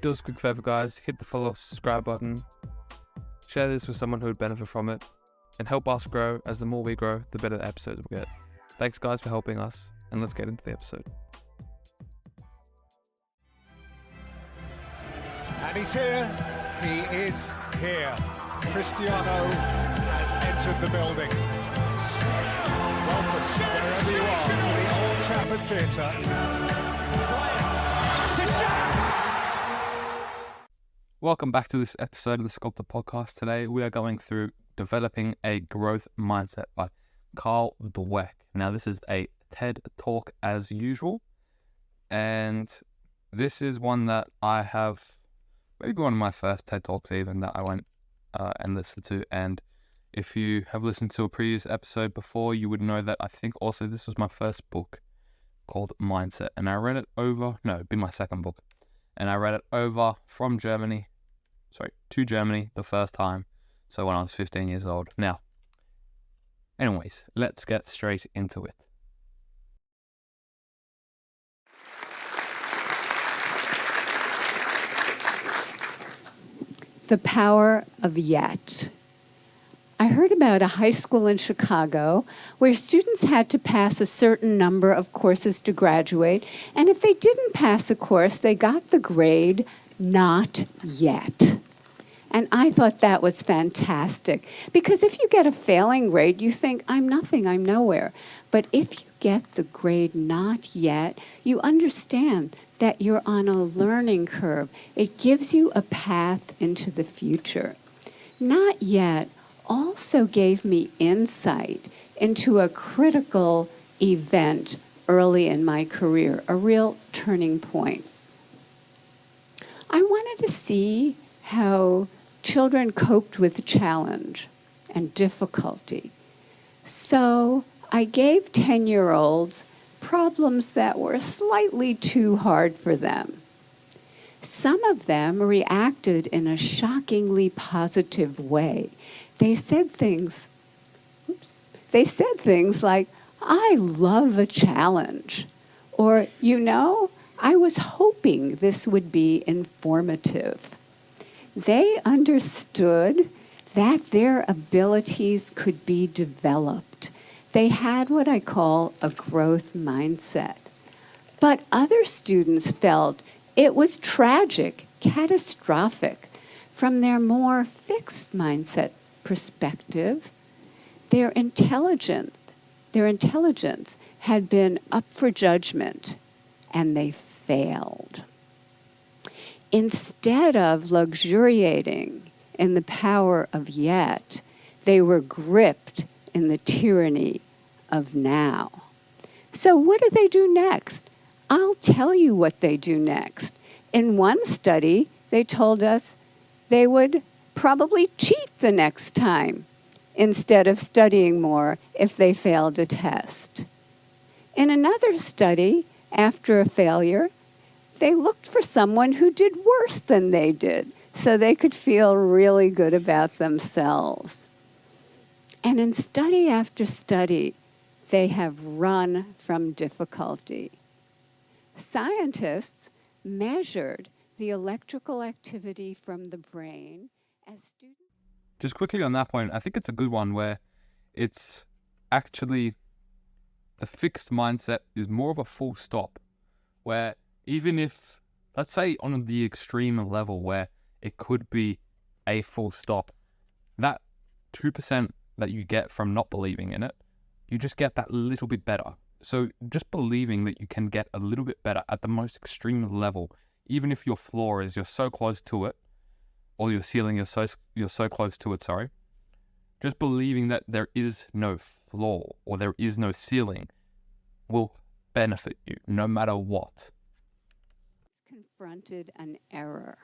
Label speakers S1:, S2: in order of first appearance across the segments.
S1: Do us a quick favor, guys. Hit the follow, subscribe button. Share this with someone who would benefit from it. And help us grow, as the more we grow, the better the episodes we get. Thanks, guys, for helping us. And let's get into the episode.
S2: And he's here. He is here. Cristiano has entered the building. Welcome, wherever you are, to the Old Trafford Theatre.
S1: Welcome back to this episode of the SCULPTED podcast. Today we are going through Developing a Growth Mindset by Dweck. Now this is a TED talk as usual, and this is one that I have, maybe one of my first TED talks even, that I went and listened to. And if you have listened to a previous episode before, you would know that I think also this was my first book called Mindset, and I read it over, no, it'd be my second book, and I read it over to Germany the first time, so when I was 15 years old. Now, anyways, let's get straight into it.
S3: The power of yet. I heard about a high school in Chicago where students had to pass a certain number of courses to graduate, and if they didn't pass a course, they got the grade not yet. And I thought that was fantastic, because if you get a failing grade, you think, I'm nothing, I'm nowhere. But if you get the grade not yet, you understand that you're on a learning curve. It gives you a path into the future. Not yet also gave me insight into a critical event early in my career, a real turning point. I wanted to see how children coped with challenge and difficulty. So I gave 10-year-olds problems that were slightly too hard for them. Some of them reacted in a shockingly positive way. They said things like, I love a challenge, or, I was hoping this would be informative. They understood that their abilities could be developed. They had what I call a growth mindset. But other students felt it was tragic, catastrophic. From their more fixed mindset perspective, their intelligence had been up for judgment, and they failed. Instead of luxuriating in the power of yet, they were gripped in the tyranny of now. So what do they do next? I'll tell you what they do next. In one study, they told us they would probably cheat the next time instead of studying more if they failed a test. In another study, after a failure, they looked for someone who did worse than they did so they could feel really good about themselves. And in study after study, they have run from difficulty. Scientists measured the electrical activity from the brain as students.
S1: Just quickly on that point, I think it's a good one where it's actually the fixed mindset is more of a full stop, where even if, let's say on the extreme level where it could be a full stop, that 2% that you get from not believing in it, you just get that little bit better. So just believing that you can get a little bit better at the most extreme level, even if your floor is, you're so close to it, or your ceiling is you're so close to it, just believing that there is no floor or there is no ceiling will benefit you no matter what.
S3: Confronted an error.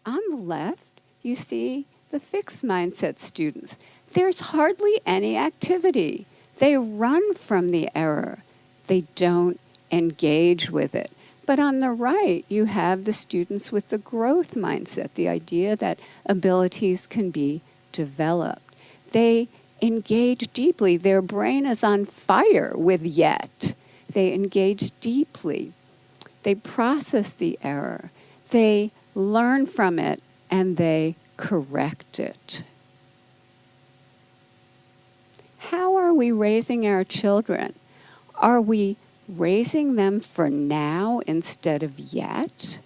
S3: On the left, you see the fixed mindset students. There's hardly any activity. They run from the error. They don't engage with it. But on the right, you have the students with the growth mindset, the idea that abilities can be developed. They engage deeply. Their brain is on fire with yet. They engage deeply. They process the error. they learn from it and they correct it. How are we raising our children? Are we raising them for now instead of yet?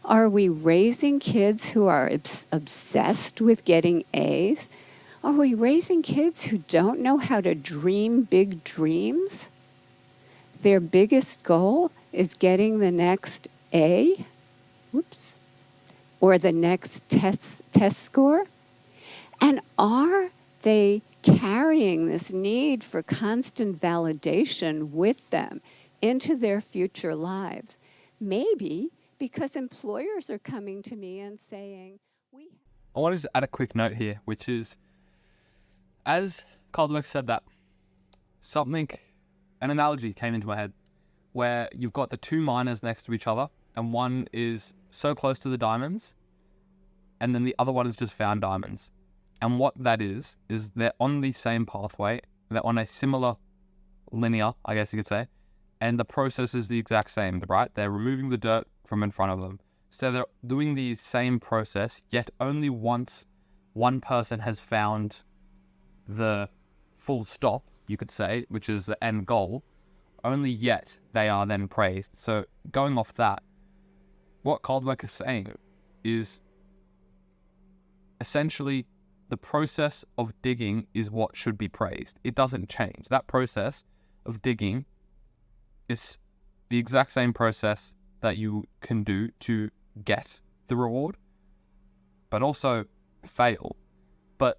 S3: Are we raising kids who are obsessed with getting A's? Are we raising kids who don't know how to dream big dreams? Their biggest goal is getting the next A, or the next test score? And are they carrying this need for constant validation with them into their future lives? Maybe because employers are coming to me and saying,
S1: I want to just add a quick note here, which is, as Carl Dweck said that, an analogy came into my head where you've got the two miners next to each other, and one is so close to the diamonds, and then the other one has just found diamonds. And what that is they're on the same pathway, they're on a similar linear, I guess you could say, and the process is the exact same, right? They're removing the dirt from in front of them. So they're doing the same process, yet only once one person has found the full stop, you could say, which is the end goal, only yet they are then praised. So going off that, what Carl Dweck is saying is essentially the process of digging is what should be praised. It doesn't change. That process of digging is the exact same process that you can do to get the reward, but also fail. But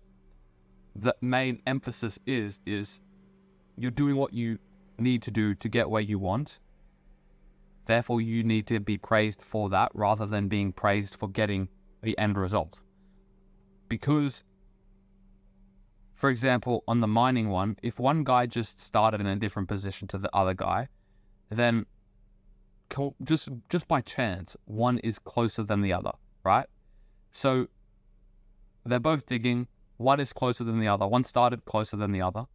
S1: the main emphasis is you're doing what you need to do to get where you want. Therefore, you need to be praised for that rather than being praised for getting the end result. Because, for example, on the mining one, if one guy just started in a different position to the other guy, then just by chance, one is closer than the other, right? So they're both digging, one is closer than the other, one started closer than the other,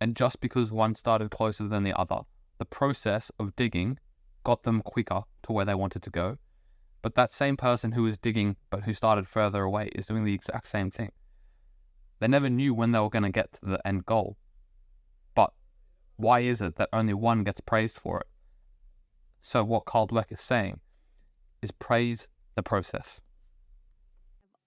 S1: and just because one started closer than the other, the process of digging got them quicker to where they wanted to go. But that same person who was digging but who started further away is doing the exact same thing. They never knew when they were going to get to the end goal. But why is it that only one gets praised for it? So what Carl Dweck is saying is praise the process.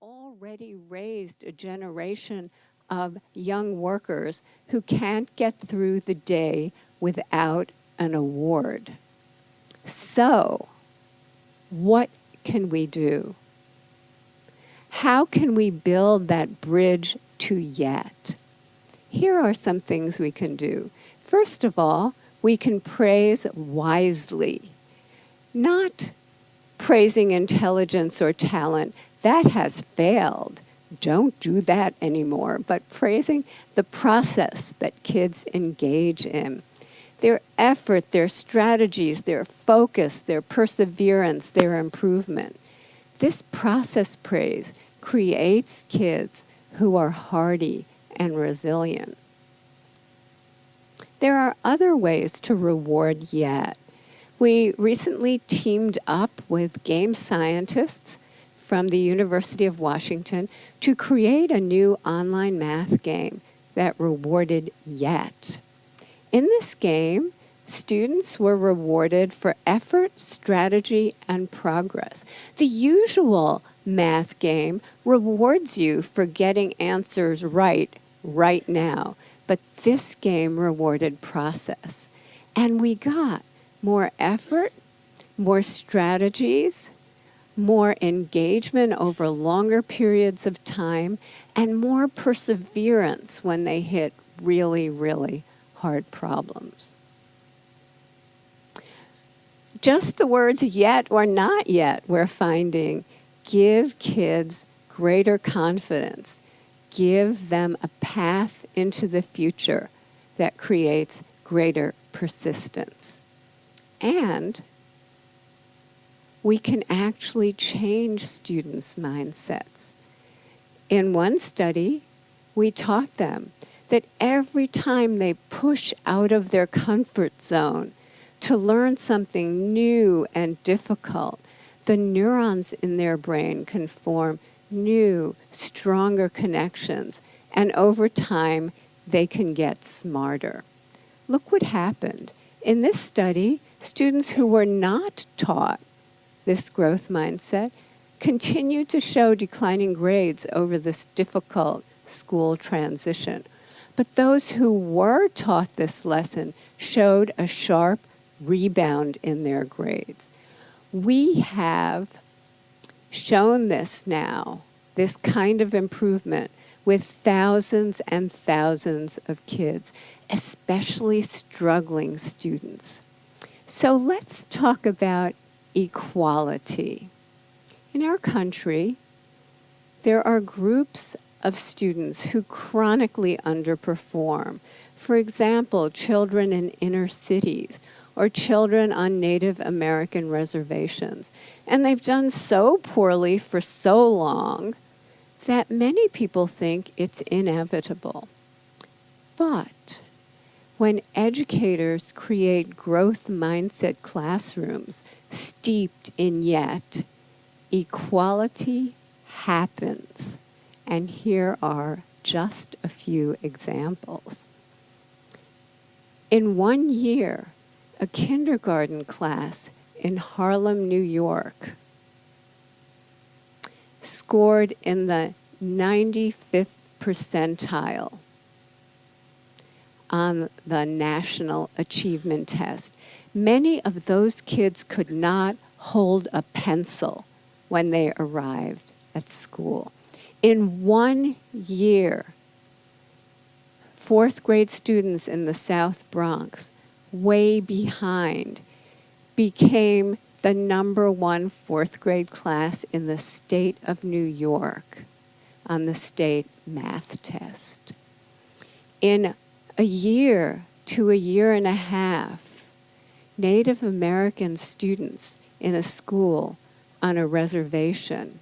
S3: I've already raised a generation of young workers who can't get through the day without an award. So, what can we do? How can we build that bridge to yet? Here are some things we can do. First of all, we can praise wisely, not praising intelligence or talent. That has failed. Don't do that anymore, but praising the process that kids engage in. Their effort, their strategies, their focus, their perseverance, their improvement. This process praise creates kids who are hardy and resilient. There are other ways to reward yet. We recently teamed up with game scientists from the University of Washington to create a new online math game that rewarded yet. In this game, students were rewarded for effort, strategy, and progress. The usual math game rewards you for getting answers right now, but this game rewarded process. And we got more effort, more strategies, more engagement over longer periods of time, and more perseverance when they hit really, really hard problems. Just the words yet or not yet, we're finding, give kids greater confidence. Give them a path into the future that creates greater persistence. And we can actually change students' mindsets. In one study, we taught them that every time they push out of their comfort zone to learn something new and difficult, the neurons in their brain can form new, stronger connections, and over time, they can get smarter. Look what happened. In this study, students who were not taught this growth mindset continued to show declining grades over this difficult school transition. But those who were taught this lesson showed a sharp rebound in their grades. We have shown this now, this kind of improvement, with thousands and thousands of kids, especially struggling students. So let's talk about equality. In our country, there are groups of students who chronically underperform. For example, children in inner cities or children on Native American reservations. And they've done so poorly for so long that many people think it's inevitable. But when educators create growth mindset classrooms steeped in yet, equality happens. And here are just a few examples. In 1 year, a kindergarten class in Harlem, New York, scored in the 95th percentile on the National Achievement Test. Many of those kids could not hold a pencil when they arrived at school. In 1 year, fourth grade students in the South Bronx, way behind, became the #1 fourth grade class in the state of New York on the state math test. In a year to a year and a half, Native American students in a school on a reservation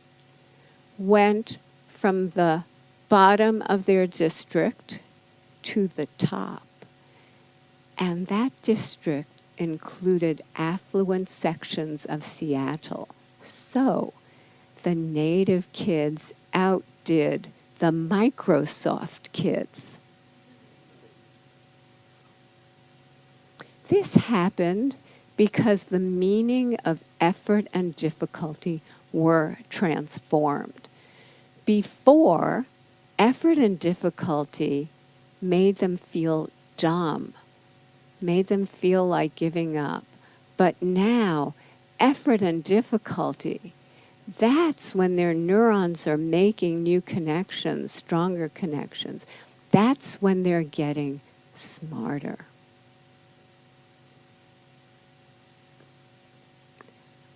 S3: went from the bottom of their district to the top. And that district included affluent sections of Seattle. So the Native kids outdid the Microsoft kids. This happened because the meaning of effort and difficulty were transformed. Before, effort and difficulty made them feel dumb, made them feel like giving up. But now, effort and difficulty, that's when their neurons are making new connections, stronger connections. That's when they're getting smarter.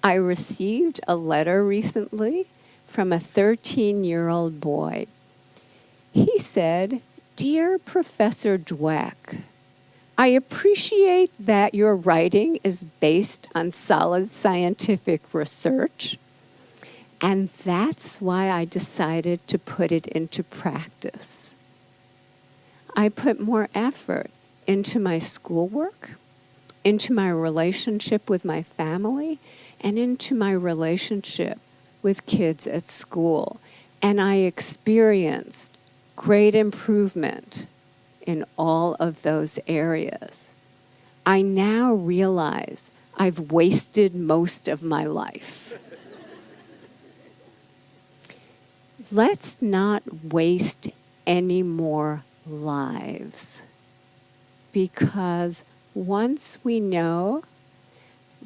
S3: I received a letter recently from a 13-year-old boy. He said, "Dear Professor Dweck, I appreciate that your writing is based on solid scientific research, and that's why I decided to put it into practice. I put more effort into my schoolwork, into my relationship with my family, and into my relationship with kids at school, and I experienced great improvement in all of those areas. I now realize I've wasted most of my life." Let's not waste any more lives, because once we know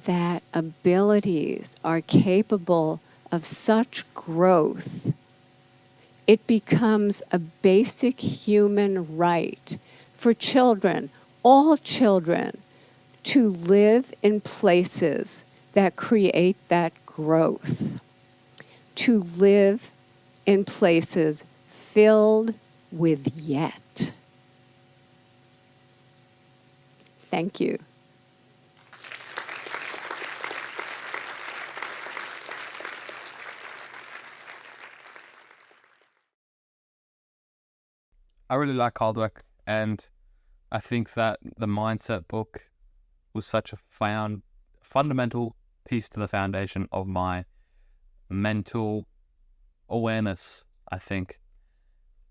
S3: that abilities are capable of such growth, it becomes a basic human right for children, all children, to live in places that create that growth, to live in places filled with yet. Thank you.
S1: I really like Dweck, and I think that the mindset book was such a fundamental piece to the foundation of my mental awareness, I think.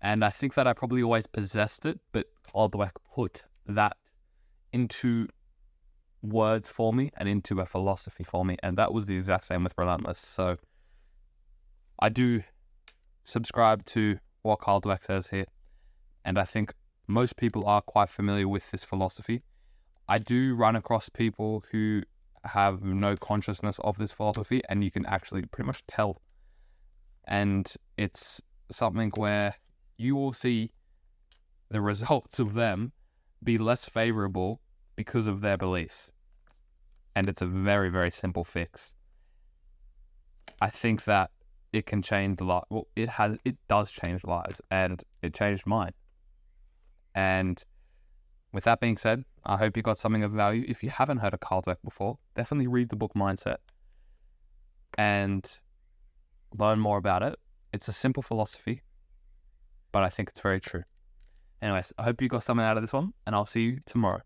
S1: And I think that I probably always possessed it, but Dweck put that into words for me and into a philosophy for me. And that was the exact same with Relentless. So I do subscribe to what Dweck says here. And I think most people are quite familiar with this philosophy. I do run across people who have no consciousness of this philosophy, and you can actually pretty much tell. And it's something where you will see the results of them be less favorable because of their beliefs. And it's a very, very simple fix. I think that it can change a lot. Well, it does change lives, and it changed mine. And with that being said, I hope you got something of value. If you haven't heard of Dweck before, definitely read the book Mindset and learn more about it. It's a simple philosophy, but I think it's very true. Anyways, I hope you got something out of this one, and I'll see you tomorrow.